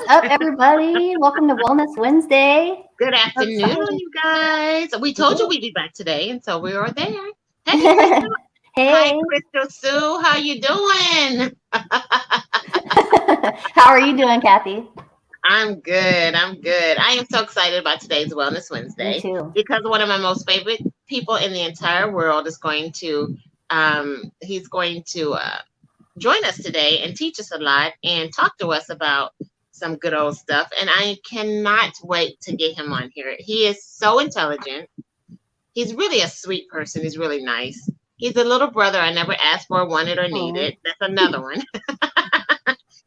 What's up, everybody? Welcome to Wellness Wednesday. Good So afternoon, excited. you guys. We told you we'd be back today, and so we are there. Hey, Crystal. Hi, Hey, Crystal Sue. How you doing? how are you doing, Kathy? I'm good. I'm good. I am so excited about today's Wellness Me Wednesday too. because one of my most favorite people in the entire world is going to, he's going to join us today and teach us a lot and talk to us about some good old stuff. And I cannot wait to get him on here. He is so intelligent. He's really a sweet person. He's really nice. He's a little brother I never asked for, wanted, or Hmm. needed. That's another one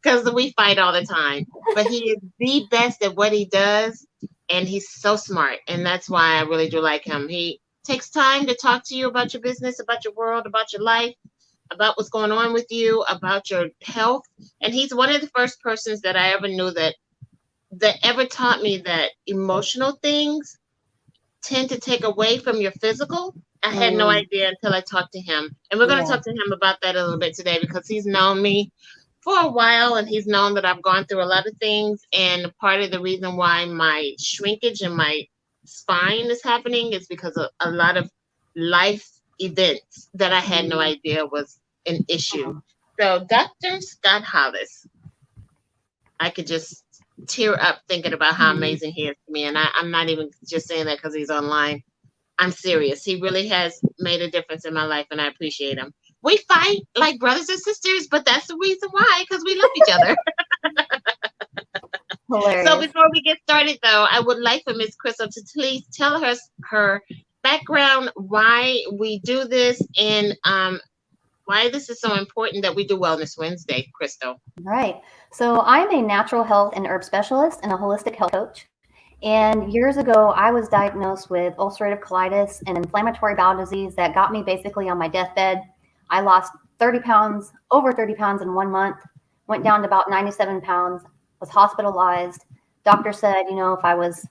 because we fight all the time. But he is the best at what he does, and he's so smart. And that's why I really do like him. He takes time to talk to you about your business, about your world, about your life, about what's going on with you, about your health. And he's one of the first persons that I ever knew that ever taught me that emotional things tend to take away from your physical. I had no Mm, idea until I talked to him. And we're going to yeah. talk to him about that a little bit today because he's known me for a while and he's known that I've gone through a lot of things. And part of the reason why my shrinkage and my spine is happening is because of a lot of life events that I had no Mm, idea was an issue. mm, So, Dr. Scott Hollis, I could just tear up thinking about how mm. amazing he is to me. And I'm not even just saying that because he's online. I'm serious. He really has made a difference in my life, and I appreciate him. We fight like brothers and sisters, but that's the reason why, because we love each other. So Hilarious. before we get started, though, I would like for Miss Crystal to please tell us her background, why we do this, and why this is so important that we do Wellness Wednesday, Crystal. Right. So I'm a natural health and herb specialist and a holistic health coach. And years ago, I was diagnosed with ulcerative colitis and inflammatory bowel disease that got me basically on my deathbed. I lost 30 pounds, over 30 pounds in 1 month, went down to about 97 pounds, was hospitalized. Doctor said, if I was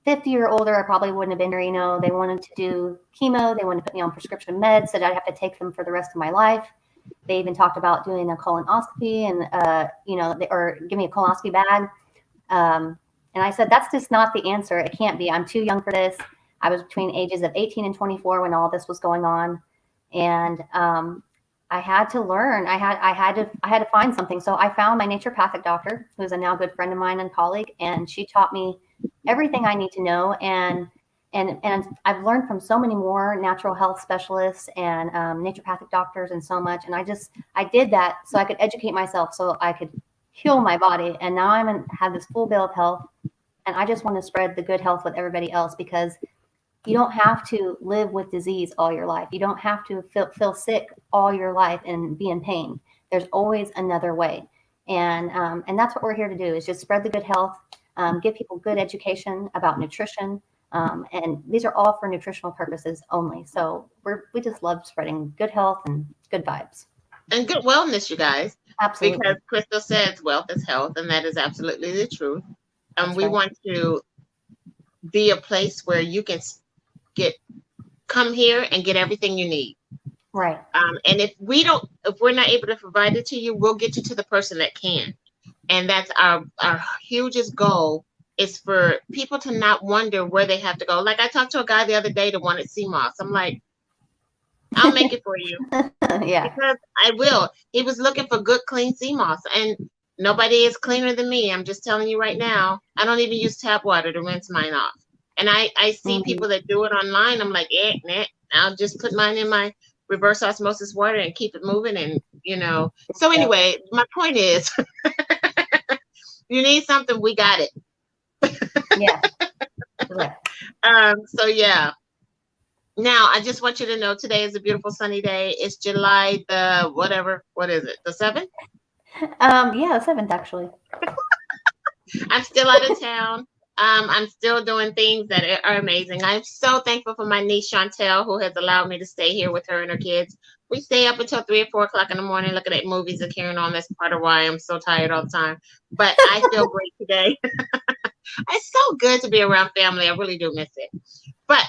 50 or older, I probably wouldn't have been here. They wanted to do chemo, they wanted to put me on prescription meds, said I'd have to take them for the rest of my life. They even talked about doing a colonoscopy and, or give me a colonoscopy bag. And I said, that's just not the answer. It can't be. I'm too young for this. I was between ages of 18 and 24 when all this was going on. And I had to learn. I had to find something. So I found my naturopathic doctor, who's a now good friend of mine and colleague, and she taught me everything I need to know. And I've learned from so many more natural health specialists and naturopathic doctors and so much. And I did that so I could educate myself, so I could heal my body. And now have this full bill of health. And I just want to spread the good health with everybody else, because you don't have to live with disease all your life. You don't have to feel sick all your life and be in pain. There's always another way. And that's what we're here to do, is just spread the good health, give people good education about nutrition. And these are all for nutritional purposes only. So we just love spreading good health and good vibes. And good wellness, you guys, because Absolutely. Crystal says wealth is health, and that is absolutely the truth. And That's we right. want to be a place where you can get come here and get everything you need. Right. And if we're not able to provide it to you, we'll get you to the person that can. And that's our hugest goal, is for people to not wonder where they have to go. Like, I talked to a guy the other day that wanted sea moss. I'm like, I'll make it for you, Yeah. because I will. He was looking for good, clean sea moss, and nobody is cleaner than me. I'm just telling you right now. I don't even use tap water to rinse mine off. And I see Hmm. people that do it online. I'm like, nah. I'll just put mine in my reverse osmosis water and keep it moving. And So Yep. anyway, my point is, you need something, we got it. Yeah. Yeah. So yeah. Now, I just want you to know today is a beautiful sunny day. It's July the whatever. What is it? The 7th? Yeah, the seventh actually. I'm still out of town. I'm still doing things that are amazing. I'm so thankful for my niece Chantel, who has allowed me to stay here with her and her kids. We stay up until 3 or 4 o'clock in the morning looking at movies and carrying on. That's part of why I'm so tired all the time. But I feel great today. It's so good to be around family. I really do miss it. But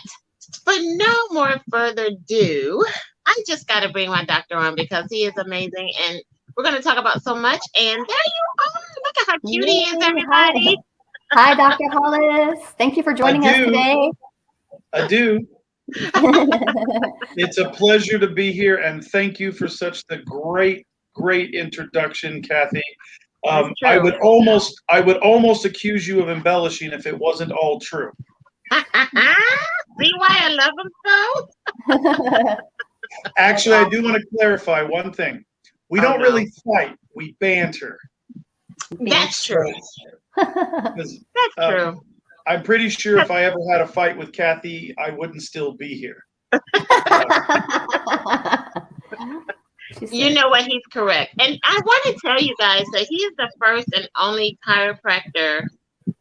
for no more further ado, I just got to bring my doctor on because he is amazing. And We're going to talk about so much. And there you are. Look at how cute he is, Yay, hi. everybody. Hi, Dr. Hollis. Thank you for I joining us do. today. I do. It's a pleasure to be here, and thank you for such the great introduction, Kathy. That's I true. would almost accuse you of embellishing if it wasn't all true. See why I love him so? Actually, I do want to clarify one thing. We don't no. really fight; we banter. That's true. Because, That's true. I'm pretty sure if I ever had a fight with Kathy, I wouldn't still be here. You know what? He's correct. And I want to tell you guys that he is the first and only chiropractor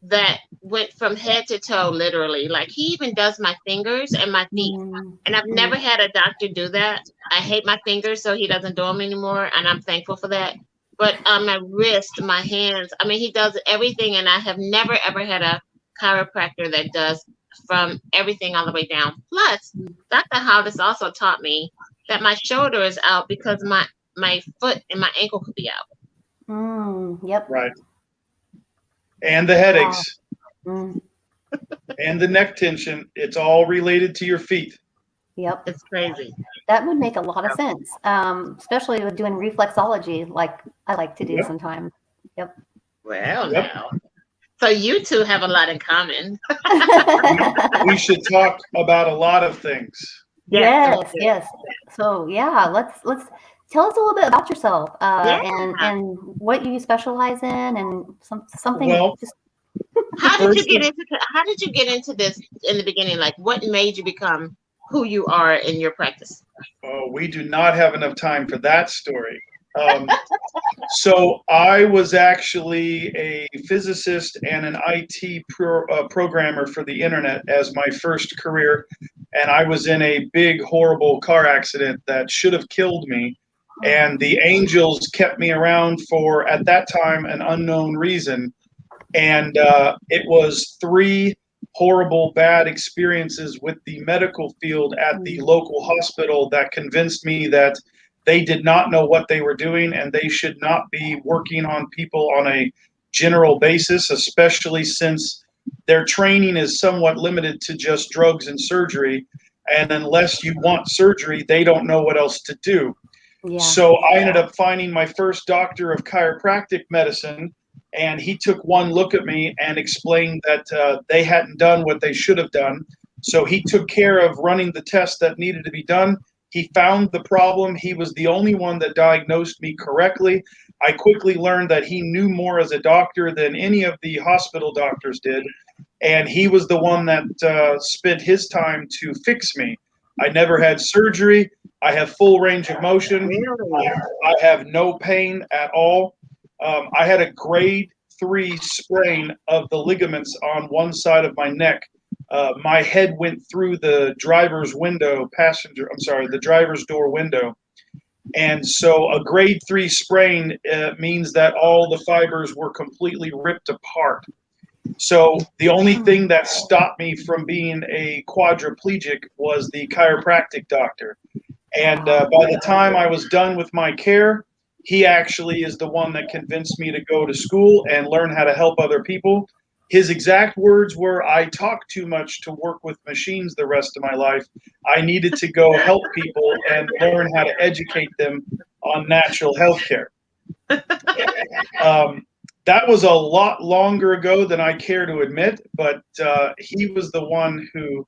that went from head to toe, literally. Like, he even does my fingers and my feet. And I've never had a doctor do that. I hate my fingers, so he doesn't do them anymore. And I'm thankful for that. But my wrist, my hands, I mean, he does everything. And I have never, ever had a chiropractor that does from everything all the way down. Plus, Dr. Hollis also taught me that my shoulder is out because my foot and my ankle could be out. Yep. Right. And the headaches. And the neck tension. It's all related to your feet. Yep. It's crazy. That would make a lot of sense, especially with doing reflexology like I like to do sometimes. Yep. Well, now. So you two have a lot in common. We should talk about a lot of things. Yes. So yeah, let's tell us a little bit about yourself and what you specialize in and something. Well, how did you get into this in the beginning? Like, what made you become who you are in your practice? Oh, we do not have enough time for that story. So I was actually a physicist and an IT programmer for the internet as my first career. And I was in a big, horrible car accident that should have killed me. And the angels kept me around for, at that time, an unknown reason. And it was 3 horrible, bad experiences with the medical field at the local hospital that convinced me that they did not know what they were doing and they should not be working on people on a general basis, especially since their training is somewhat limited to just drugs and surgery. And unless you want surgery, they don't know what else to do. Yeah. So I ended up finding my first doctor of chiropractic medicine, and he took one look at me and explained that they hadn't done what they should have done. So he took care of running the tests that needed to be done. He found the problem. He was the only one that diagnosed me correctly. I quickly learned that he knew more as a doctor than any of the hospital doctors did. And he was the one that spent his time to fix me. I never had surgery. I have full range of motion. Really? I have no pain at all. I had a grade 3 sprain of the ligaments on one side of my neck. My head went through the driver's door window. And so a grade 3 sprain means that all the fibers were completely ripped apart. So the only thing that stopped me from being a quadriplegic was the chiropractic doctor. And by the time I was done with my care, he actually is the one that convinced me to go to school and learn how to help other people. His exact words were, I talk too much to work with machines the rest of my life. I needed to go help people and learn how to educate them on natural health care. That was a lot longer ago than I care to admit, but he was the one who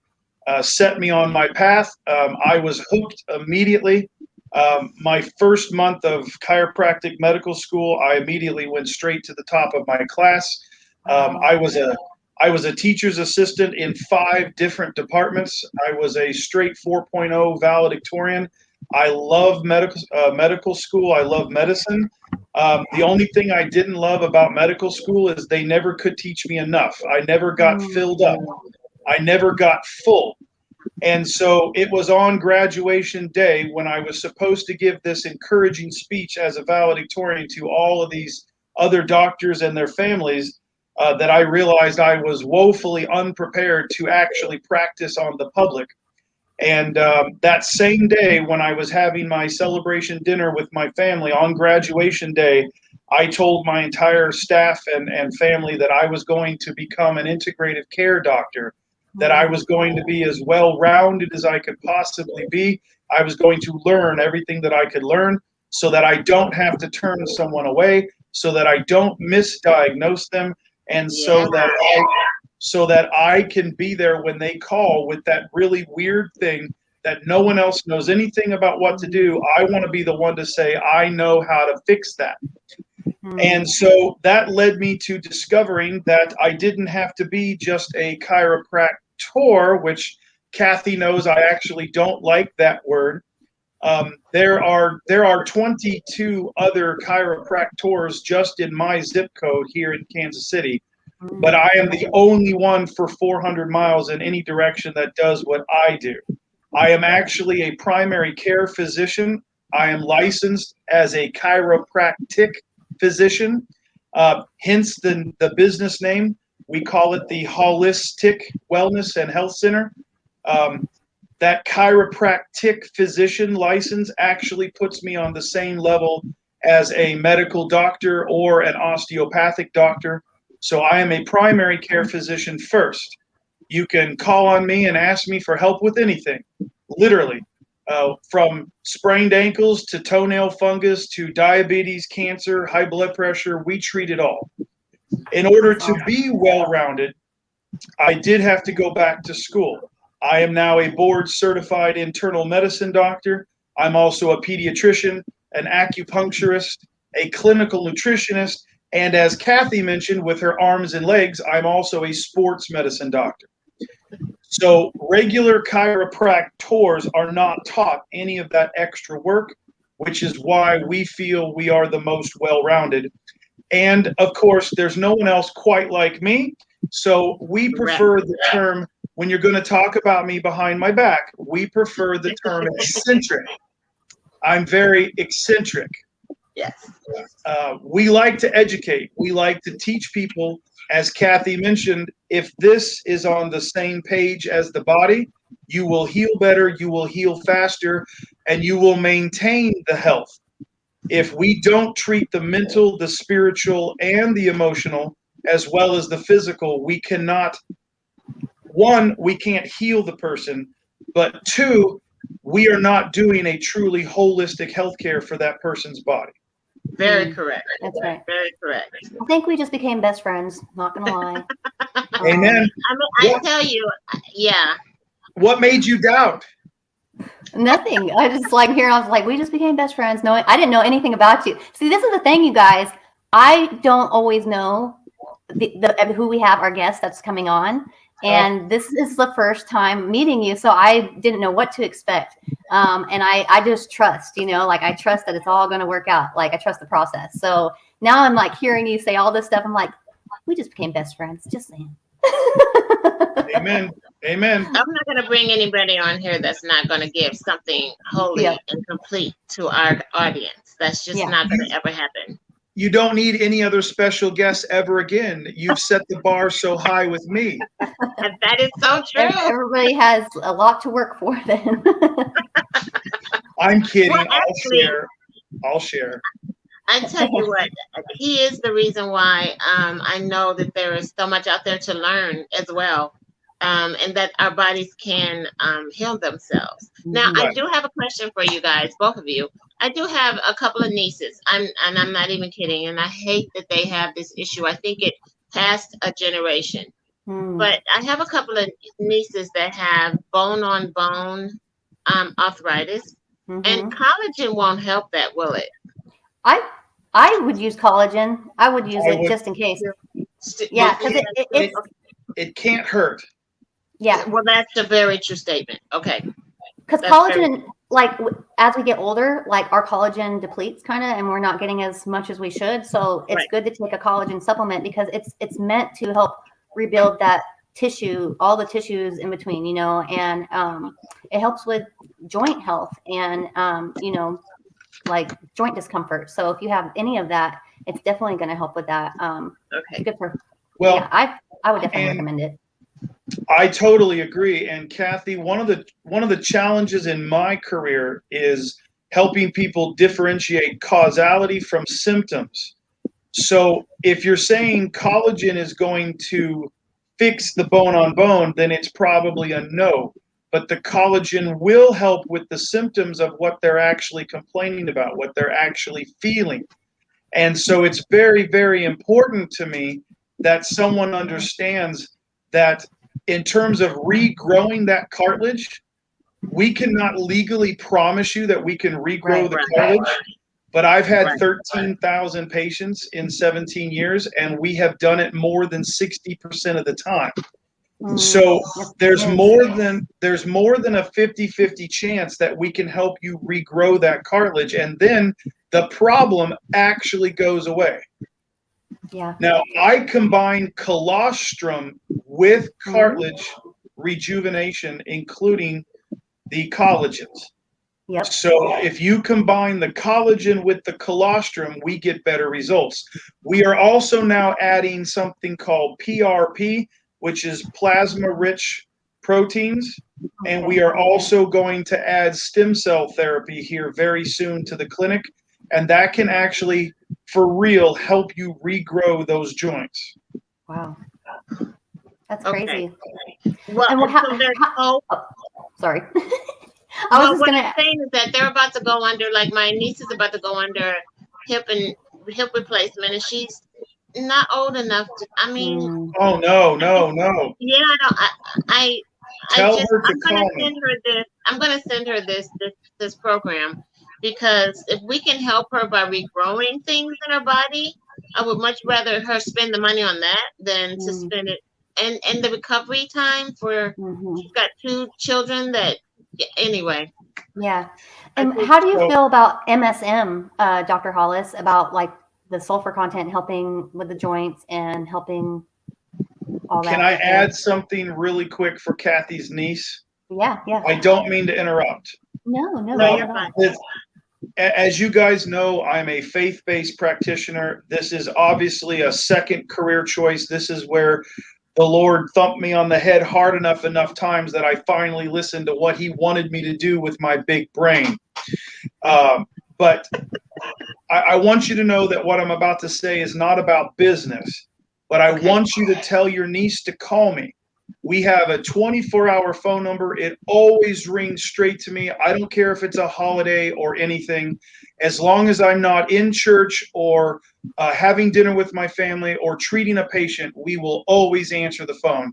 set me on my path. I was hooked immediately. My first month of chiropractic medical school, I immediately went straight to the top of my class. I was a teacher's assistant in 5 different departments. I was a straight 4.0 valedictorian. I love medical school. I love medicine. The only thing I didn't love about medical school is they never could teach me enough. I never got filled up. I never got full. And so it was on graduation day when I was supposed to give this encouraging speech as a valedictorian to all of these other doctors and their families that I realized I was woefully unprepared to actually practice on the public. And that same day, when I was having my celebration dinner with my family on graduation day, I told my entire staff and family that I was going to become an integrative care doctor, that I was going to be as well-rounded as I could possibly be. I was going to learn everything that I could learn so that I don't have to turn someone away, so that I don't misdiagnose them, and Yeah. so that I can be there when they call with that really weird thing that no one else knows anything about what to do. I want to be the one to say, I know how to fix that. And so that led me to discovering that I didn't have to be just a chiropractor, which Kathy knows I actually don't like that word. There are 22 other chiropractors just in my zip code here in Kansas City, but I am the only one for 400 miles in any direction that does what I do. I am actually a primary care physician. I am licensed as a chiropractic physician, hence the business name. We call it the Holistic Wellness and Health Center. That chiropractic physician license actually puts me on the same level as a medical doctor or an osteopathic doctor. So I am a primary care physician first. You can call on me and ask me for help with anything, literally, from sprained ankles to toenail fungus to diabetes, cancer, high blood pressure. We treat it all. In order to be well-rounded, I did have to go back to school. I am now a board-certified internal medicine doctor. I'm also a pediatrician, an acupuncturist, a clinical nutritionist, and as Kathy mentioned with her arms and legs, I'm also a sports medicine doctor. So regular chiropractors are not taught any of that extra work, which is why we feel we are the most well-rounded. And of course, there's no one else quite like me. So we prefer the term, when you're going to talk about me behind my back, we prefer the term eccentric. I'm very eccentric. Yes. We like to educate. We like to teach people, as Kathy mentioned, if this is on the same page as the body, you will heal better, you will heal faster, and you will maintain the health. If we don't treat the mental, the spiritual, and the emotional, as well as the physical, we cannot, one, we can't heal the person, but two, we are not doing a truly holistic healthcare for that person's body. Very correct. That's right. Very correct. I think we just became best friends, not gonna lie. Amen. I mean, I tell you, yeah. What made you doubt? Nothing. I just like here. I was like, we just became best friends. No, I didn't know anything about you. See, this is the thing, you guys. I don't always know who we have our guest that's coming on, and this is the first time meeting you, so I didn't know what to expect. And I just trust, like I trust that it's all going to work out. Like I trust the process. So now I'm like hearing you say all this stuff. I'm like, we just became best friends. Just saying. Amen. Amen. I'm not going to bring anybody on here that's not going to give something holy and complete to our audience. That's just not going to ever happen. You don't need any other special guests ever again. You've set the bar so high with me. And that is so true. Everybody has a lot to work for then. I'm kidding. Well, actually, I'll share. I tell you what, he is the reason why I know that there is so much out there to learn as well, and that our bodies can heal themselves. Now, I do have a question for you guys, both of you. I do have a couple of nieces, and I'm not even kidding, and I hate that they have this issue. I think it passed a generation. But I have a couple of nieces that have bone-on-bone arthritis, and collagen won't help that, will it? I would use collagen. I would use it just in case. Yeah, because it can't hurt. Yeah. Well, that's a very true statement. Okay. Because collagen, like as we get older, like our collagen depletes kind of, and we're not getting as much as we should. So it's good to take a collagen supplement because it's meant to help rebuild that tissue, all the tissues in between, and it helps with joint health and like joint discomfort. So if you have any of that, it's definitely going to help with that. Okay. Good for. Well, yeah, I would definitely recommend it. I totally agree. And Kathy, one of the challenges in my career is helping people differentiate causality from symptoms. So if you're saying collagen is going to fix the bone on bone, then it's probably a no. But the collagen will help with the symptoms of what they're actually complaining about, what they're actually feeling. And so it's very, very important to me that someone understands that in terms of regrowing that cartilage, we cannot legally promise you that we can regrow the cartilage. But I've had 13,000 patients in 17 years, and we have done it more than 60% of the time. So there's more than a 50-50 chance that we can help you regrow that cartilage, and then the problem actually goes away. Yeah. Now, I combine colostrum with cartilage rejuvenation, including the collagens. Yep. So if you combine the collagen with the colostrum, we get better results. We are also now adding something called PRP, which is plasma-rich proteins. And we are also going to add stem cell therapy here very soon to the clinic. And that can actually, for real, help you regrow those joints. Wow. That's crazy. Well, and so there's hope. Sorry. Well, what I'm saying is that they're about to go under, like my niece is about to go under hip replacement, and she's not old enough to. I mean, oh no. Yeah, I Tell just her to I'm gonna call send me. her this. I'm gonna send her this program, because if we can help her by regrowing things in her body, I would much rather her spend the money on that than to spend it. And the recovery time for she's got 2 children that anyway. Yeah. And how do you feel about MSM, Dr. Hollis, about like the sulfur content helping with the joints and helping all that? Can I add something really quick for Kathy's niece? Yeah. I don't mean to interrupt. No, you're fine. As you guys know, I'm a faith-based practitioner. This is obviously a second career choice. This is where the Lord thumped me on the head hard enough times that I finally listened to what he wanted me to do with my big brain. But I want you to know that what I'm about to say is not about business, but I want you to tell your niece to call me. We have a 24-hour phone number. It always rings straight to me. I don't care if it's a holiday or anything. As long as I'm not in church or having dinner with my family or treating a patient, we will always answer the phone.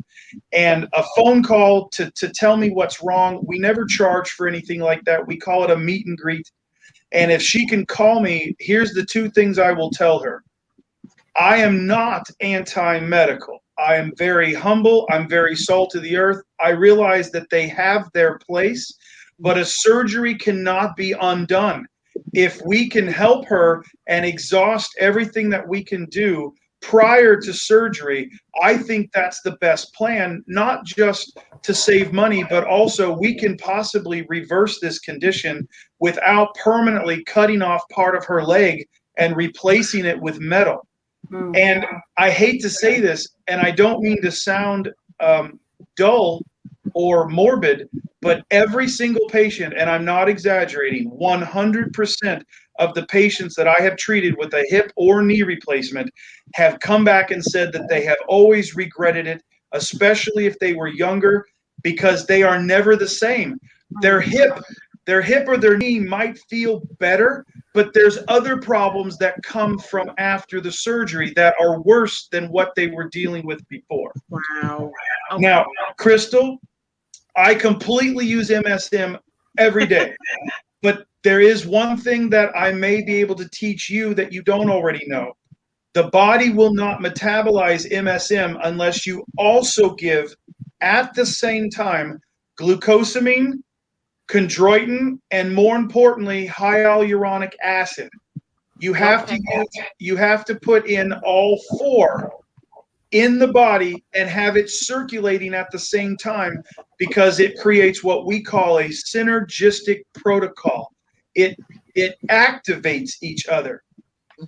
And a phone call to tell me what's wrong, we never charge for anything like that. We call it a meet and greet. And if she can call me, here's the 2 things I will tell her. I am not anti-medical. I am very humble. I'm very salt of the earth. I realize that they have their place, but a surgery cannot be undone. If we can help her and exhaust everything that we can do prior to surgery, I think that's the best plan, not just to save money, but also we can possibly reverse this condition without permanently cutting off part of her leg and replacing it with metal. And I hate to say this, and I don't mean to sound dull or morbid, but every single patient, and I'm not exaggerating, 100% of the patients that I have treated with a hip or knee replacement have come back and said that they have always regretted it, especially if they were younger, because they are never the same. Their hip or their knee might feel better, but there's other problems that come from after the surgery that are worse than what they were dealing with before. Wow. Okay. Now, Crystal, I completely use MSM every day, but there is one thing that I may be able to teach you that you don't already know. The body will not metabolize MSM unless you also give, at the same time, glucosamine, chondroitin, and more importantly, hyaluronic acid. You have to put in all 4 in the body and have it circulating at the same time, because it creates what we call a synergistic protocol. It activates each other.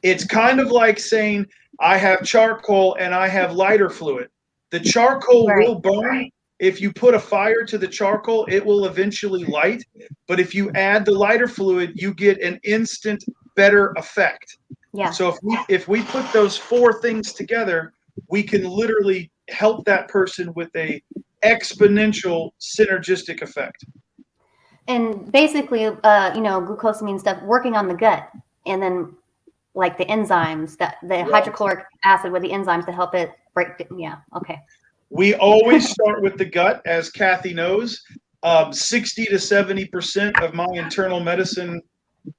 It's kind of like saying I have charcoal and I have lighter fluid. The charcoal Right. will burn. If you put a fire to the charcoal, it will eventually light. But if you add the lighter fluid, you get an instant better effect. Yeah. So if we put those 4 things together, we can literally help that person with a exponential synergistic effect. And basically, glucosamine stuff working on the gut, and then like the enzymes, that the hydrochloric acid with the enzymes to help it break. Yeah. Okay. We always start with the gut, as Kathy knows. 60 to 70% of my internal medicine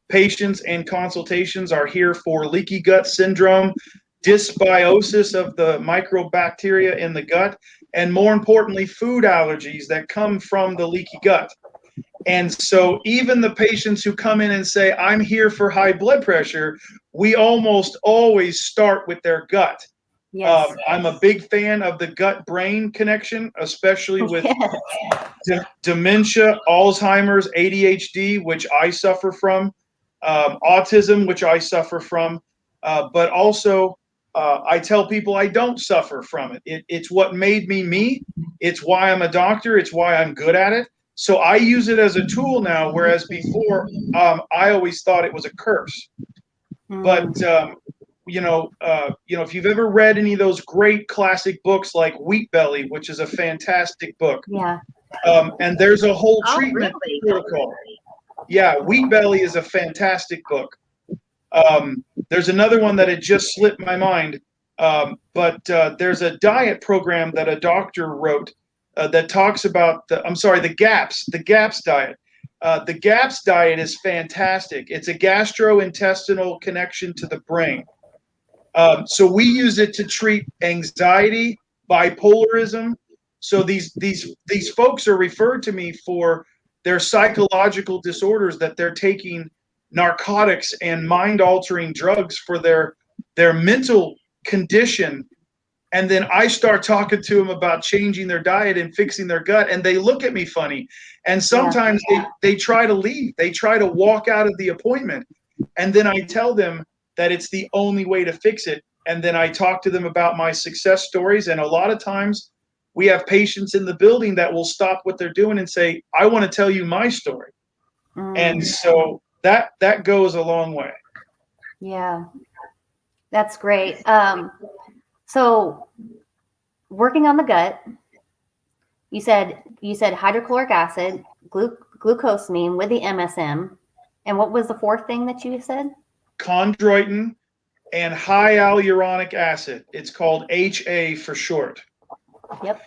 patients and consultations are here for leaky gut syndrome, dysbiosis of the microbacteria in the gut, and more importantly, food allergies that come from the leaky gut. And so even the patients who come in and say, I'm here for high blood pressure, we almost always start with their gut. Yes. I'm a big fan of the gut-brain connection, especially with dementia, Alzheimer's, ADHD, which I suffer from, autism, which I suffer from, but also I tell people I don't suffer from it. It's what made me me. It's why I'm a doctor. It's why I'm good at it. So I use it as a tool now, whereas before I always thought it was a curse. But if you've ever read any of those great classic books like Wheat Belly, which is a fantastic book, and there's a whole treatment protocol. Yeah, Wheat Belly is a fantastic book. There's another one that had just slipped my mind, but there's a diet program that a doctor wrote that talks about the GAPS diet. The GAPS diet is fantastic. It's a gastrointestinal connection to the brain. So we use it to treat anxiety, bipolarism. So these folks are referred to me for their psychological disorders, that they're taking narcotics and mind-altering drugs for their mental condition. And then I start talking to them about changing their diet and fixing their gut, and they look at me funny. And sometimes they try to leave. They try to walk out of the appointment. And then I tell them that it's the only way to fix it. And then I talk to them about my success stories. And a lot of times we have patients in the building that will stop what they're doing and say, I want to tell you my story. And so that goes a long way. Yeah, that's great. So working on the gut, you said hydrochloric acid, glucosamine with the MSM, and what was the 4th thing that you said? Chondroitin and high hyaluronic acid. It's called HA for short. Yep.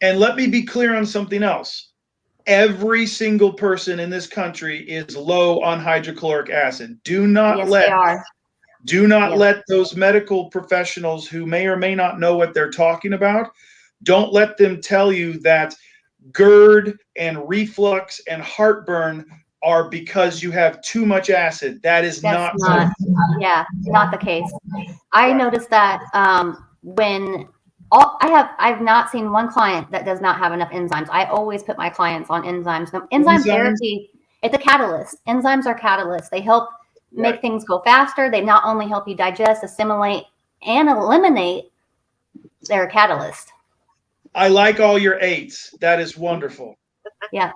And let me be clear on something else. Every single person in this country is low on hydrochloric acid. Do not let those medical professionals who may or may not know what they're talking about, don't let them tell you that GERD and reflux and heartburn are because you have too much acid. That's not the case. I noticed that I've not seen one client that does not have enough enzymes. I always put my clients on enzymes. Enzyme therapy, it's a catalyst. Enzymes are catalysts. They help make things go faster. They not only help you digest, assimilate, and eliminate. They're a catalyst. I like all your 8s. That is wonderful. Yeah.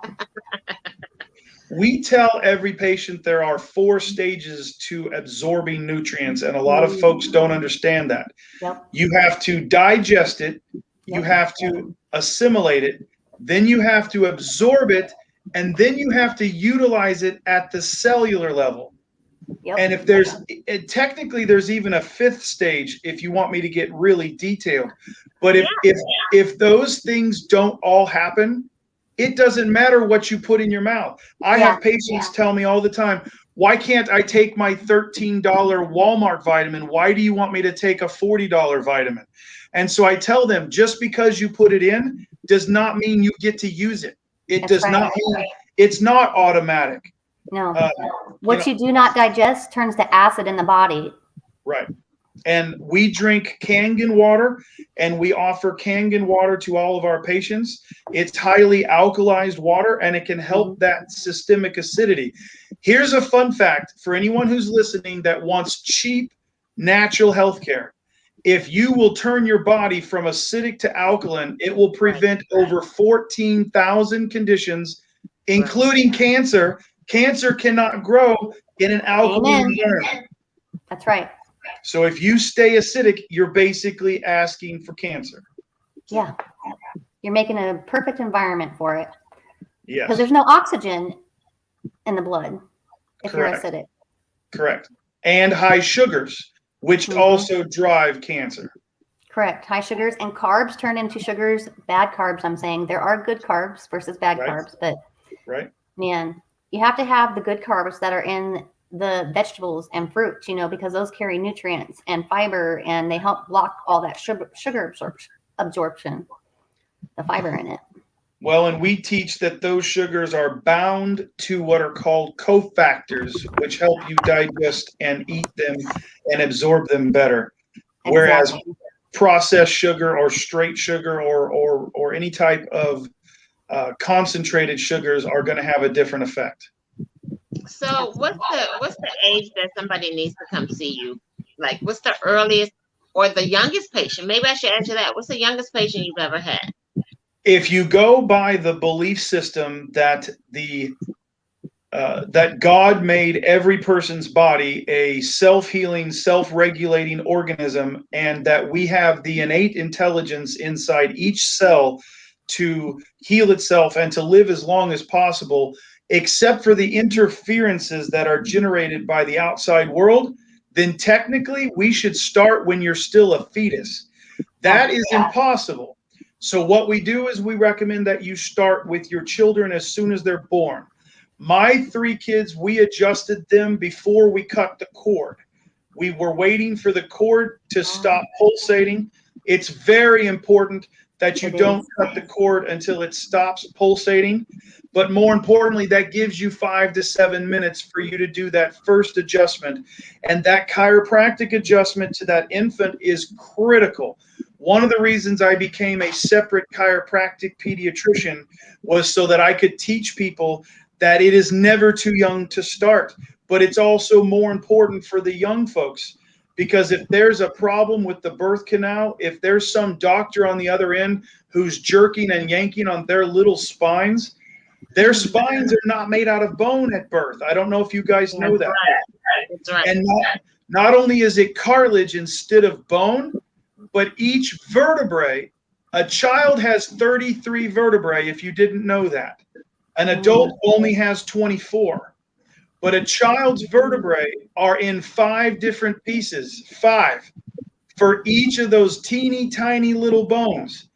We tell every patient there are 4 stages to absorbing nutrients, and a lot of folks don't understand that. Yep. You have to digest it, you have to assimilate it, then you have to absorb it, and then you have to utilize it at the cellular level. Yep. And if technically there's even a 5th stage if you want me to get really detailed. But if those things don't all happen, it doesn't matter what you put in your mouth. I have patients tell me all the time, why can't I take my $13 Walmart vitamin? Why do you want me to take a $40 vitamin? And so I tell them, just because you put it in does not mean you get to use it. It does not mean it's not automatic. No. What you do not digest turns to acid in the body. Right. And we drink Kangen water, and we offer Kangen water to all of our patients. It's highly alkalized water, and it can help that systemic acidity. Here's a fun fact for anyone who's listening that wants cheap, natural health care. if you will turn your body from acidic to alkaline, it will prevent over 14,000 conditions, including cancer. Cancer cannot grow in an alkaline environment. That's right. So if you stay acidic, you're basically asking for cancer. Yeah. You're making a perfect environment for it. Yes. Because there's no oxygen in the blood if Correct. you're acidic. Correct. And high sugars, which also drive cancer. Correct. High sugars and carbs turn into sugars. Bad carbs, I'm saying. There are good carbs versus bad carbs. But, man, you have to have the good carbs that are in the vegetables and fruits, you know, because those carry nutrients and fiber, and they help block all that sugar absorption, the fiber in it. Well, and we teach that those sugars are bound to what are called cofactors, which help you digest and eat them and absorb them better. Whereas processed sugar or straight sugar or any type of concentrated sugars are going to have a different effect. So what's the age that somebody needs to come see you? Like, what's the earliest or the youngest patient? Maybe I should answer that. What's the youngest patient you've ever had? If you go by the belief system that that God made every person's body a self-healing, self-regulating organism, and that we have the innate intelligence inside each cell to heal itself and to live as long as possible, except for the interferences that are generated by the outside world, then technically we should start when you're still a fetus. That is impossible. So what we do is we recommend that you start with your children as soon as they're born. My 3 kids, we adjusted them before we cut the cord. We were waiting for the cord to stop pulsating. It's very important that you don't cut the cord until it stops pulsating. But more importantly, that gives you 5 to 7 minutes for you to do that first adjustment. And that chiropractic adjustment to that infant is critical. One of the reasons I became a separate chiropractic pediatrician was so that I could teach people that it is never too young to start. But it's also more important for the young folks, because if there's a problem with the birth canal, if there's some doctor on the other end who's jerking and yanking on their little spines, their spines are not made out of bone at birth. I don't know if you guys know that. That's right. And not only is it cartilage instead of bone, but each vertebrae, a child has 33 vertebrae, if you didn't know that. An adult only has 24. But a child's vertebrae are in 5 different pieces, 5, for each of those teeny tiny little bones.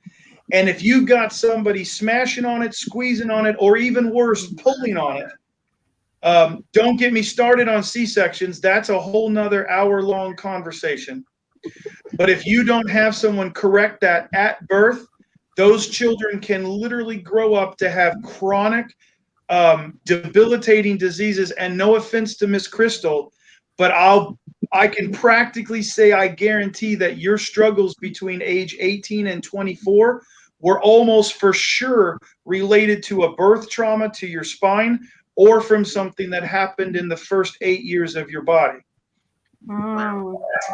And if you've got somebody smashing on it, squeezing on it, or even worse, pulling on it, don't get me started on C-sections. That's a whole nother hour-long conversation. But if you don't have someone correct that at birth, those children can literally grow up to have chronic, debilitating diseases. And no offense to Miss Crystal, but I can practically say I guarantee that your struggles between age 18 and 24 were almost for sure related to a birth trauma to your spine or from something that happened in the first 8 years of your body.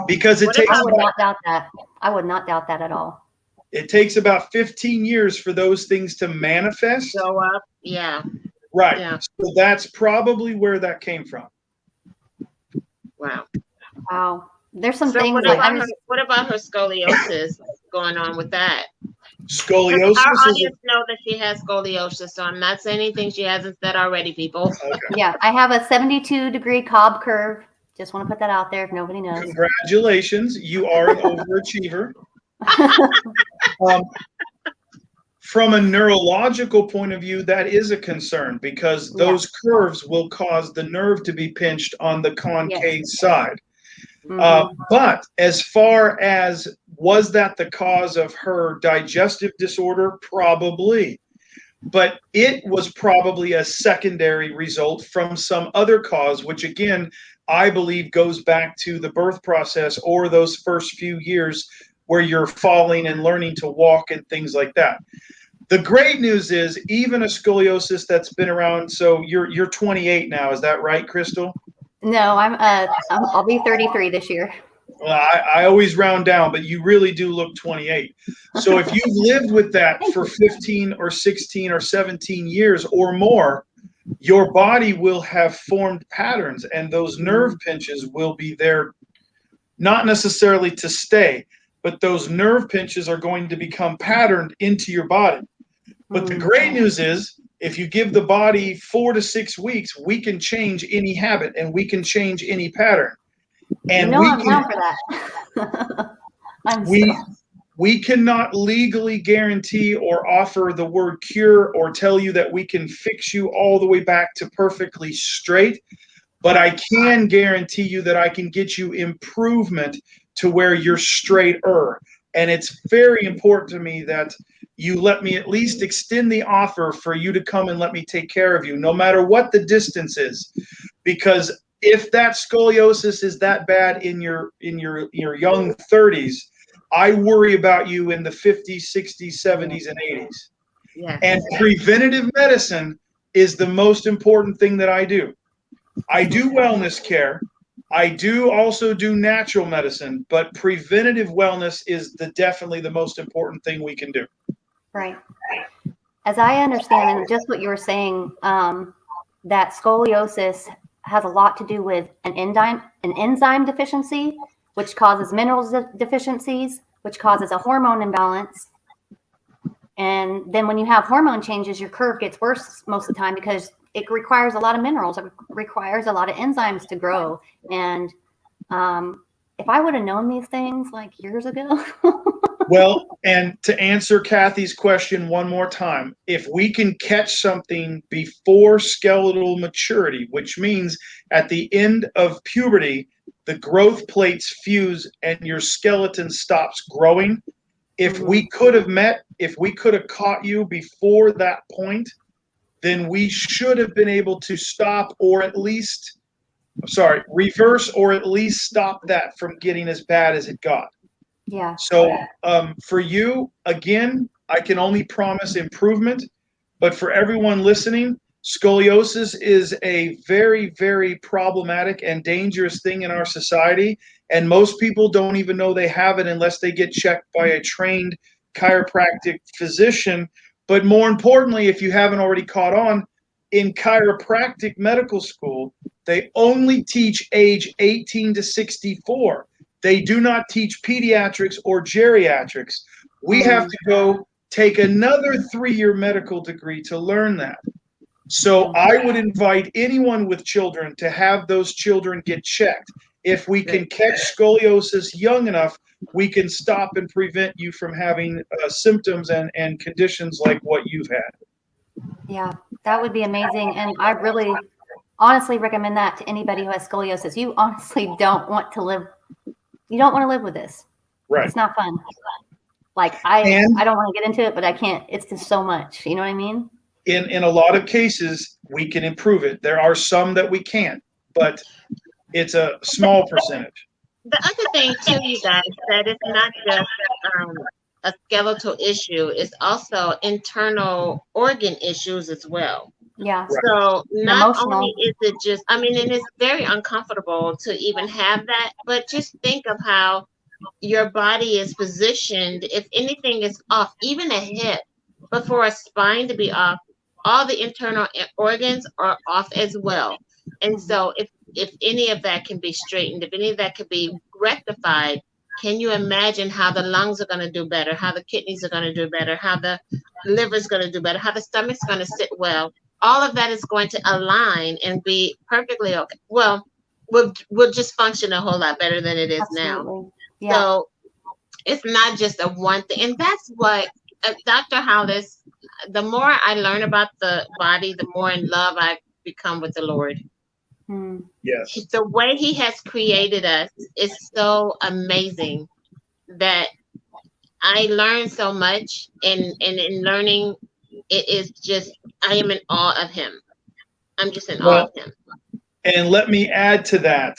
Because it takes. I would not doubt that. I would not doubt that at all. It takes about 15 years for those things to manifest. Show up. Yeah. Right. Yeah. So that's probably where that came from. Wow. Wow. There's some So things what like about her scoliosis? What's going on with that? Scoliosis. Our audience know that she has scoliosis, so I'm not saying anything she hasn't said already, people. Okay. Yeah, I have a 72-degree Cobb curve. Just want to put that out there if nobody knows. Congratulations, you are an overachiever. From a neurological point of view, that is a concern because those curves will cause the nerve to be pinched on the concave side. But as far as was that the cause of her digestive disorder? Probably. But it was probably a secondary result from some other cause, which again, I believe goes back to the birth process or those first few years where you're falling and learning to walk and things like that. The great news is even a scoliosis that's been around. So you're 28 now. Is that right, Crystal? No, I'll be 33 this year. Well, I always round down, but you really do look 28. So if you've lived with that for 15 or 16 or 17 years or more, your body will have formed patterns, and those nerve pinches will be there, not necessarily to stay, but those nerve pinches are going to become patterned into your body. But the great news is, if you give the body 4 to 6 weeks, we can change any habit and we can change any pattern. And I'm down for that. we cannot legally guarantee or offer the word cure or tell you that we can fix you all the way back to perfectly straight, but I can guarantee you that I can get you improvement to where you're straighter. And it's very important to me that you let me at least extend the offer for you to come and let me take care of you, no matter what the distance is. Because if that scoliosis is that bad in your young 30s, I worry about you in the 50s, 60s, 70s, and 80s. Yeah. And preventative medicine is the most important thing that I do. I do wellness care. I do also do natural medicine, but preventative wellness is definitely the most important thing we can do. Right. As I understand, and just what you were saying, that scoliosis has a lot to do with an enzyme deficiency, which causes minerals deficiencies, which causes a hormone imbalance. And then when you have hormone changes, your curve gets worse most of the time because it requires a lot of minerals. It requires a lot of enzymes to grow. And if I would have known these things like years ago. Well, and to answer Kathy's question one more time, if we can catch something before skeletal maturity, which means at the end of puberty, the growth plates fuse and your skeleton stops growing. If we could have caught you before that point, then we should have been able to stop or at least, reverse or at least stop that from getting as bad as it got. Yeah. So for you, again, I can only promise improvement. But for everyone listening, scoliosis is a very, very problematic and dangerous thing in our society. And most people don't even know they have it unless they get checked by a trained chiropractic physician. But more importantly, if you haven't already caught on, in chiropractic medical school, they only teach age 18 to 64. They do not teach pediatrics or geriatrics. We have to go take another 3-year medical degree to learn that. So I would invite anyone with children to have those children get checked. If we can catch scoliosis young enough, we can stop and prevent you from having symptoms and conditions like what you've had. Yeah, that would be amazing. And I really honestly recommend that to anybody who has scoliosis. You honestly don't want to live. You don't want to live with this. Right. It's not fun. Like I don't want to get into it, but I can't. It's just so much. You know what I mean? In a lot of cases, we can improve it. There are some that we can't, but it's a small percentage. The other thing too, you guys, that it's not just a skeletal issue, it's also internal organ issues as well. Yeah. So not Emotional. only is it just, I mean, and it's very uncomfortable to even have that, but just think of how your body is positioned. If anything is off, even a hip, but for a spine to be off, all the internal organs are off as well. And so if any of that can be straightened, if any of that could be rectified, can you imagine how the lungs are going to do better, how the kidneys are going to do better, how the liver is going to do better, how the stomach's going to sit well? All of that is going to align and be perfectly okay. Well, we'll just function a whole lot better than it is now. Yeah. So it's not just a one thing. And that's what Dr. Hollis, the more I learn about the body, the more in love I become with the Lord. Yes. The way he has created us is so amazing that I learned so much, and in learning, it is just, I am in awe of him. I'm just in awe of him. And let me add to that.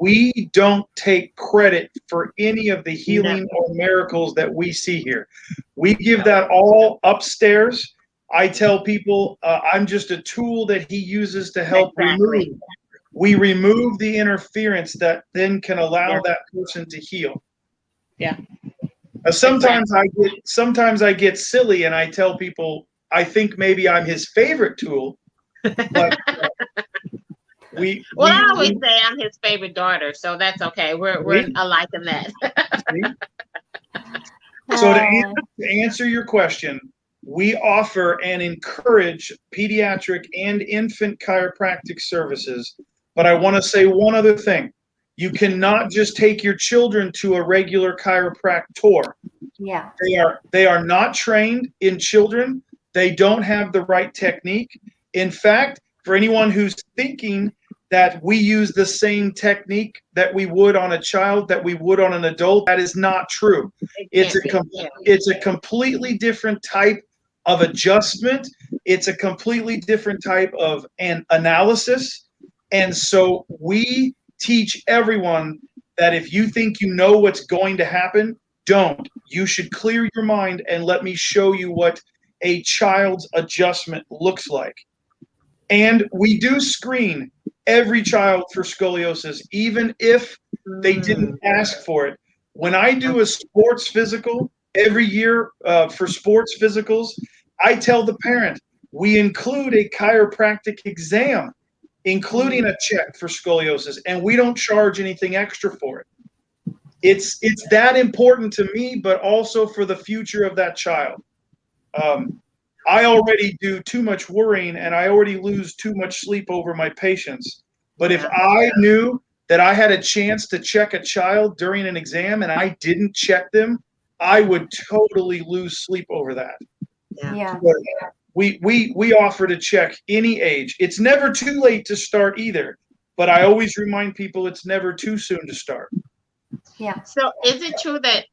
We don't take credit for any of the healing or miracles that we see here. We give that all upstairs. I tell people I'm just a tool that he uses to help remove we remove the interference that then can allow Yeah. that person to heal. Yeah. Sometimes I get silly and I tell people I think maybe I'm his favorite tool, but Well, I always say I'm his favorite daughter, so that's okay. We're alike in that. So to answer your question, we offer and encourage pediatric and infant chiropractic services. But I want to say one other thing. You cannot just take your children to a regular chiropractor. Yeah. They are not trained in children. They don't have the right technique. In fact, for anyone who's thinking that we use the same technique that we would on a child, that we would on an adult, that is not true. It's a completely different type of adjustment. It's a completely different type of an analysis. And so we teach everyone that if you think you know what's going to happen, don't. You should clear your mind and let me show you what a child's adjustment looks like. And we do screen every child for scoliosis, even if they didn't ask for it. When I do a sports physical every year for sports physicals, I tell the parent, we include a chiropractic exam, including a check for scoliosis, and we don't charge anything extra for it. It's that important to me, but also for the future of that child. I already do too much worrying and I already lose too much sleep over my patients. But if I knew that I had a chance to check a child during an exam and I didn't check them, I would totally lose sleep over that. Yeah. We offer to check any age. It's never too late to start either, but I always remind people it's never too soon to start. Yeah. So is it true that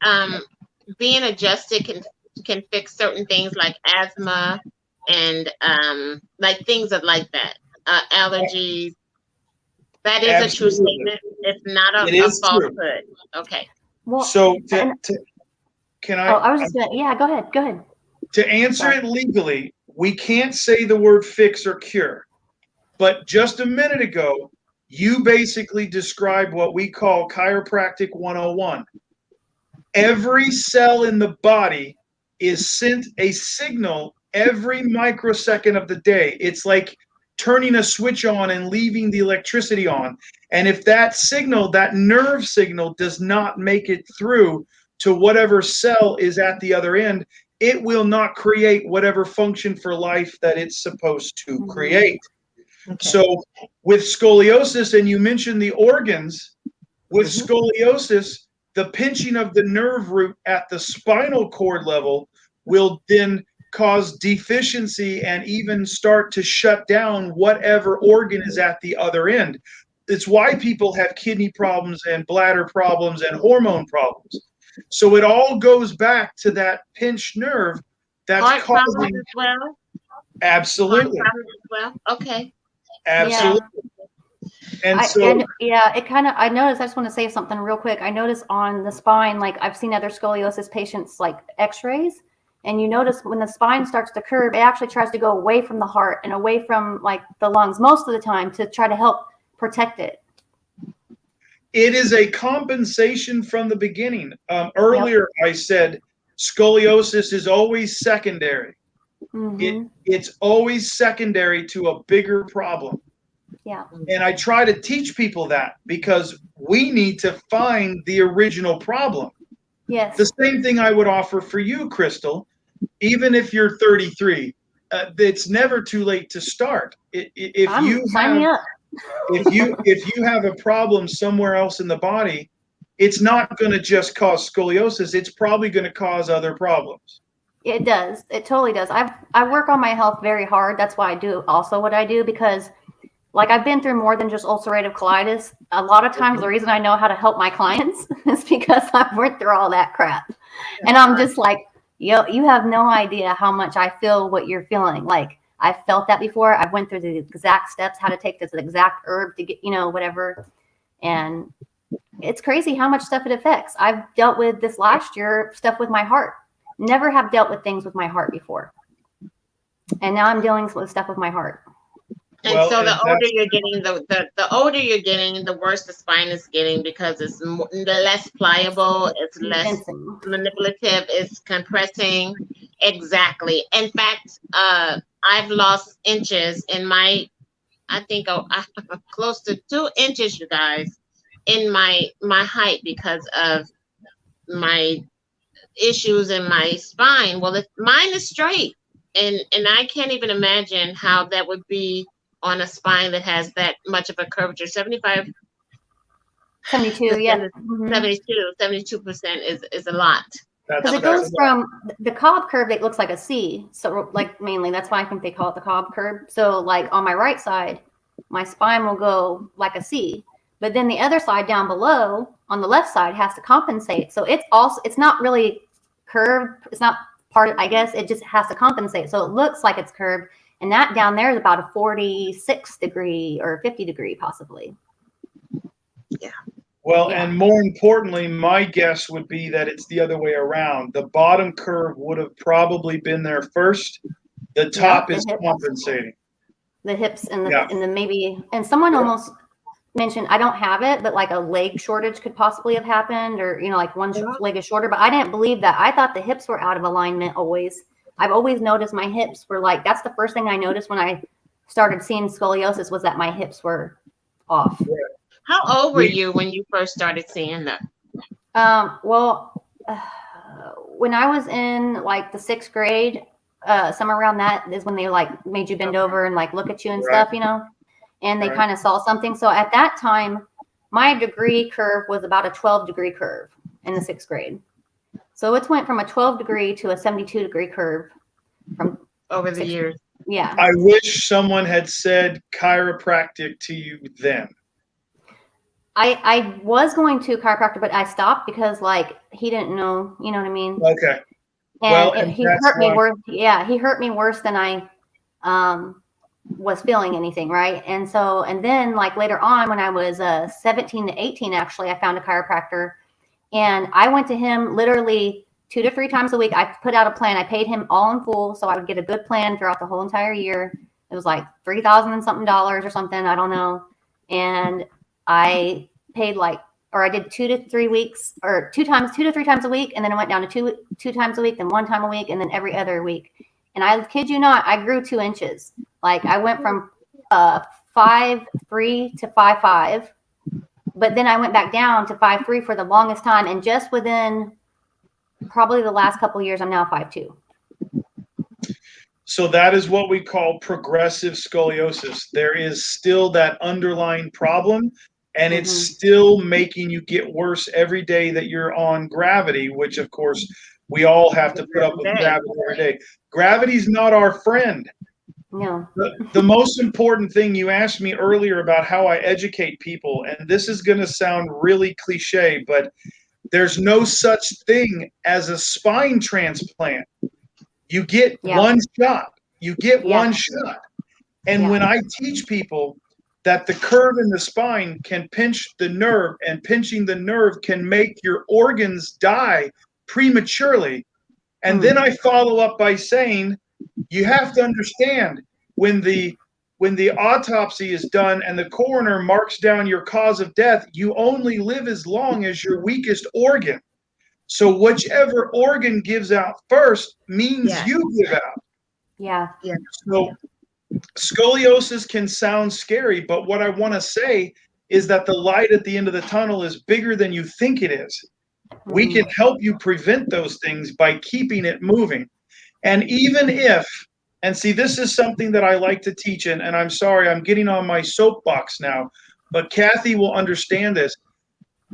being adjusted can fix certain things like asthma and like things like that, allergies? That is Absolutely. a true statement. It's not a falsehood. True. Okay. Well, so can I? I was just gonna. Yeah, go ahead. Go ahead. To answer it legally, we can't say the word fix or cure. But just a minute ago, you basically described what we call chiropractic 101. Every cell in the body is sent a signal every microsecond of the day. It's like turning a switch on and leaving the electricity on. And if that signal, that nerve signal, does not make it through to whatever cell is at the other end, it will not create whatever function for life that it's supposed to create. Okay. So with scoliosis, and you mentioned the organs, with scoliosis, the pinching of the nerve root at the spinal cord level will then cause deficiency and even start to shut down whatever organ is at the other end. It's why people have kidney problems and bladder problems and hormone problems. So it all goes back to that pinched nerve that's heart causing. Problems as well? Absolutely. Heart problems as well? Okay. Absolutely. Yeah. It kind of, I noticed, I just want to say something real quick. I noticed on the spine, like I've seen other scoliosis patients like x-rays, and you notice when the spine starts to curve, it actually tries to go away from the heart and away from like the lungs most of the time to try to help protect it. It is a compensation from the beginning. Earlier, I said scoliosis is always secondary. It's always secondary to a bigger problem. Yeah. And I try to teach people that because we need to find the original problem. Yes. The same thing I would offer for you, Crystal. Even if you're 33, it's never too late to start. Sign me up. If you have a problem somewhere else in the body, it's not going to just cause scoliosis. It's probably going to cause other problems. It does. It totally does. I work on my health very hard. That's why I do also what I do, because like I've been through more than just ulcerative colitis. A lot of times the reason I know how to help my clients is because I've went through all that crap. And I'm just like, yo, you have no idea how much I feel what you're feeling. Like I've felt that before. I went through the exact steps, how to take this exact herb to get, whatever. And it's crazy how much stuff it affects. I've dealt with this last year, stuff with my heart. Never have dealt with things with my heart before. And now I'm dealing with stuff with my heart. And Well, so and the older you're getting, the older you're getting, the worse the spine is getting because it's less pliable, it's less Convincing. manipulative, it's compressing. Exactly. In fact, I've lost inches in my, I think close to 2 inches, you guys, in my height because of my issues in my spine. Well, mine is straight, and I can't even imagine how that would be on a spine that has that much of a curvature. 75 72, yeah. Mhm. 72% is a lot. Because it goes from the cob curve, it looks like a C. So, like, mainly, that's why I think they call it the cob curve. So, like, on my right side, my spine will go like a C. But then the other side down below on the left side has to compensate. So, it's not really curved. It's not part, I guess. It just has to compensate. So, it looks like it's curved. And that down there is about a 46 degree or 50 degree, possibly. Yeah. Well, and more importantly, my guess would be that it's the other way around. The bottom curve would have probably been there first. The top is compensating. The hips and the maybe, and someone almost mentioned, I don't have it, but like a leg shortage could possibly have happened, or, you know, like one leg is shorter, but I didn't believe that. I thought the hips were out of alignment always. I've always noticed my hips were like, that's the first thing I noticed when I started seeing scoliosis, was that my hips were off. How old were you when you first started seeing that? Well, when I was in like the 6th grade, somewhere around that is when they like made you bend over and like look at you and stuff, you know, and they kind of saw something. So at that time, my degree curve was about a 12-degree curve in the 6th grade. So it went from a 12-degree to a 72-degree curve from over the years. Yeah. I wish someone had said chiropractic to you then. I was going to a chiropractor, but I stopped because like he didn't know, you know what I mean? Okay. And he hurt me worse. Yeah, he hurt me worse than I was feeling anything, right? And so, and then like later on when I was 17 to 18, actually, I found a chiropractor, and I went to him literally 2 to 3 times a week. I put out a plan. I paid him all in full, so I would get a good plan throughout the whole entire year. It was like $3,000 and something or something, I don't know. And I paid like, or I did 2 to 3 weeks, or 2 to 3 times a week, and then I went down to two times a week, then 1 time a week, and then every other week. And I kid you not, I grew 2 inches. Like I went from 5'3" to 5'5", but then I went back down to 5'3" for the longest time, and just within probably the last couple of years, I'm now 5'2". So that is what we call progressive scoliosis. There is still that underlying problem, and it's still making you get worse every day that you're on gravity, which of course we all have to put up with gravity every day. Gravity's not our friend. No. The most important thing, you asked me earlier about how I educate people, and this is going to sound really cliche, but there's no such thing as a spine transplant. You get one shot. You get one shot. And when I teach people that the curve in the spine can pinch the nerve, and pinching the nerve can make your organs die prematurely, and then I follow up by saying, you have to understand, when the autopsy is done and the coroner marks down your cause of death, you only live as long as your weakest organ. So whichever organ gives out first means you give out. Yeah. So scoliosis can sound scary, but what I want to say is that the light at the end of the tunnel is bigger than you think it is. We can help you prevent those things by keeping it moving. And even if, and see, this is something that I like to teach, and I'm sorry, I'm getting on my soapbox now, but KATHEY will understand this.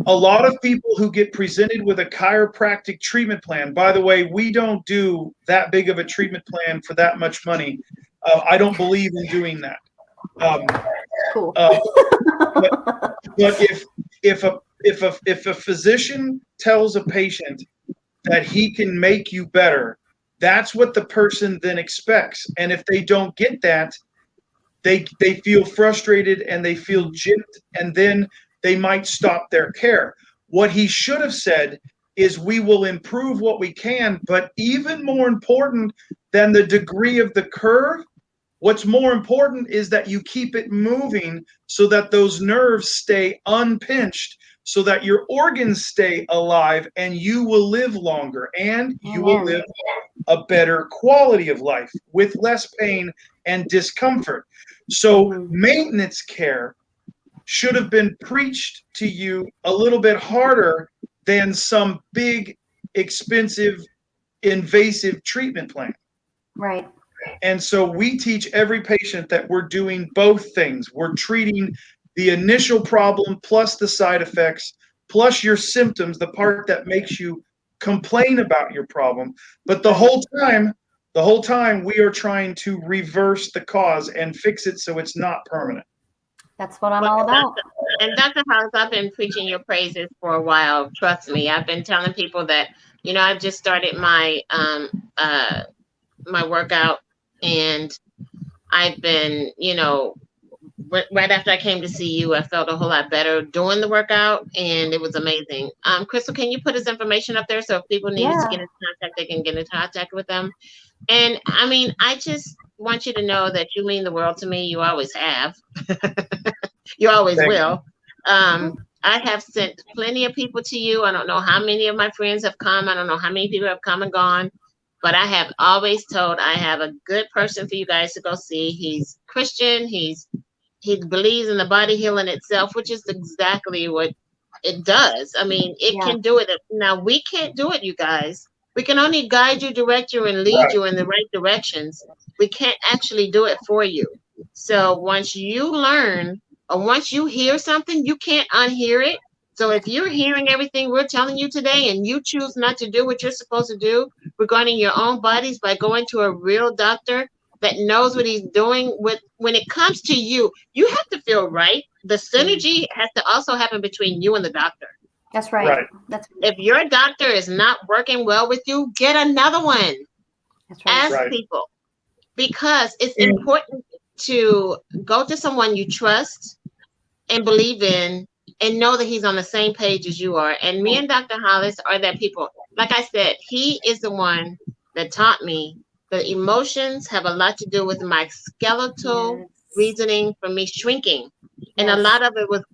A lot of people who get presented with a chiropractic treatment plan, by the way, we don't do that big of a treatment plan for that much money. I don't believe in doing that. Cool. But if a physician tells a patient that he can make you better, that's what the person then expects. And if they don't get that, they feel frustrated and they feel gypped, and then they might stop their care. What he should have said is, we will improve what we can, but even more important than the degree of the curve What's more important is that you keep it moving so that those nerves stay unpinched, so that your organs stay alive, and you will live longer, and you will live a better quality of life with less pain and discomfort. So maintenance care should have been preached to you a little bit harder than some big, expensive, invasive treatment plan. Right. And so we teach every patient that we're doing both things. We're treating the initial problem plus the side effects, plus your symptoms, the part that makes you complain about your problem. But the whole time we are trying to reverse the cause and fix it so it's not permanent. That's what I'm all about. And Dr. Hollis, I've been preaching your praises for a while. Trust me, I've been telling people that, you know, I've just started my my workout, and I've been, you know, right after I came to see you, I felt a whole lot better doing the workout, and it was amazing. Crystal, can you put his information up there so if people needed to get in contact, they can get in contact with them? And I mean, I just want you to know that you mean the world to me. You always have. You always will. I have sent plenty of people to you. I don't know how many of my friends have come. I don't know how many people have come and gone. But I have always told I have a good person for you guys to go see. He's Christian. He believes in the body healing itself, which is exactly what it does. I mean, it can do it. Now, we can't do it, you guys. We can only guide you, direct you, and lead you in the right directions. We can't actually do it for you. So once you learn, or once you hear something, you can't unhear it. So if you're hearing everything we're telling you today and you choose not to do what you're supposed to do regarding your own bodies by going to a real doctor that knows what he's doing, when it comes to you, you have to feel right. The synergy has to also happen between you and the doctor. That's right. If your doctor is not working well with you, get another one. That's right. Ask people, because it's important to go to someone you trust and believe in, and know that he's on the same page as you are. And me and Dr. Hollis are that people. Like I said, he is the one that taught me that emotions have a lot to do with my skeletal reasoning for me shrinking. And a lot of it was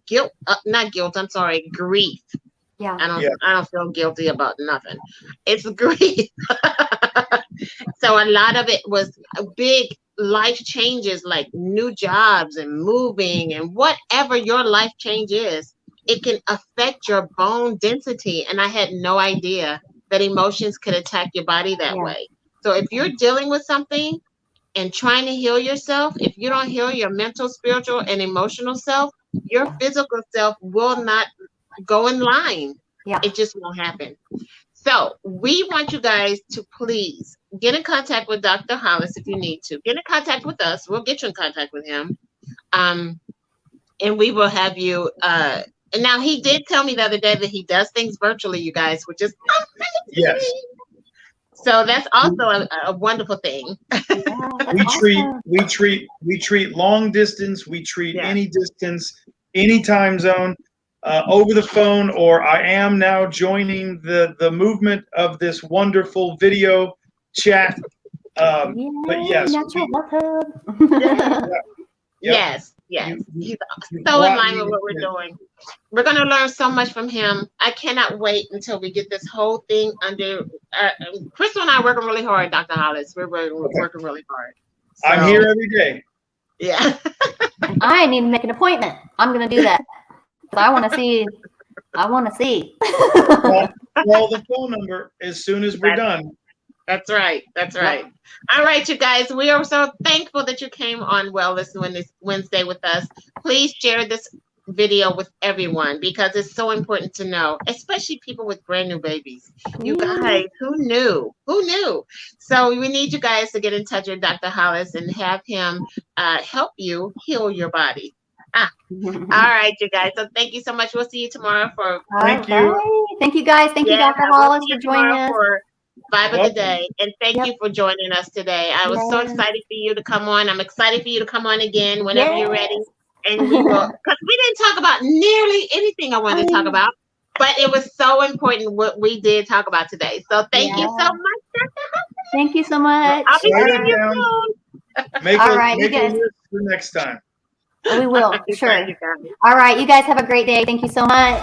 grief. Yeah. I don't feel guilty about nothing. It's grief. So a lot of it was big life changes, like new jobs and moving and whatever your life change is. It can affect your bone density. And I had no idea that emotions could attack your body that way. So if you're dealing with something and trying to heal yourself, if you don't heal your mental, spiritual, and emotional self, your physical self will not go in line. It just won't happen. So we want you guys to please get in contact with Dr. Hollis if you need to. Get in contact with us. We'll get you in contact with him. And we will have you and now he did tell me the other day that he does things virtually, you guys, which is amazing. Yes. So that's also a wonderful thing. We treat long distance. We treat any distance, any time zone, over the phone, or I am now joining the movement of this wonderful video chat. But yes, Yes. He's so in line with what we're doing. We're going to learn so much from him. I cannot wait until we get this whole thing under. Crystal and I are working really hard, Dr. Hollis. We're working really hard. So, I'm here every day. Yeah. I need to make an appointment. I'm going to do that. I want to see. Call the phone number as soon as we're done. That's right. All right, you guys. We are so thankful that you came on Wellness Wednesday with us. Please share this video with everyone because it's so important to know, especially people with brand new babies. You guys, who knew? So we need you guys to get in touch with Dr. Hollis and have him help you heal your body. All right, you guys. So thank you so much. We'll see you tomorrow for. Thank you. Thank you, guys. Thank you, Dr. Hollis, for joining us. Vibe of the day, and thank you for joining us today. I was so excited for you to come on. I'm excited for you to come on again whenever you're ready. And we will, because we didn't talk about nearly anything I wanted to talk about, but it was so important what we did talk about today. So thank you so much, Dr. Hollis. Thank you so much. I'll be seeing you soon. Make All a, right, you make a guys. list for next time. We will, You sure. got it. All right, you guys have a great day. Thank you so much.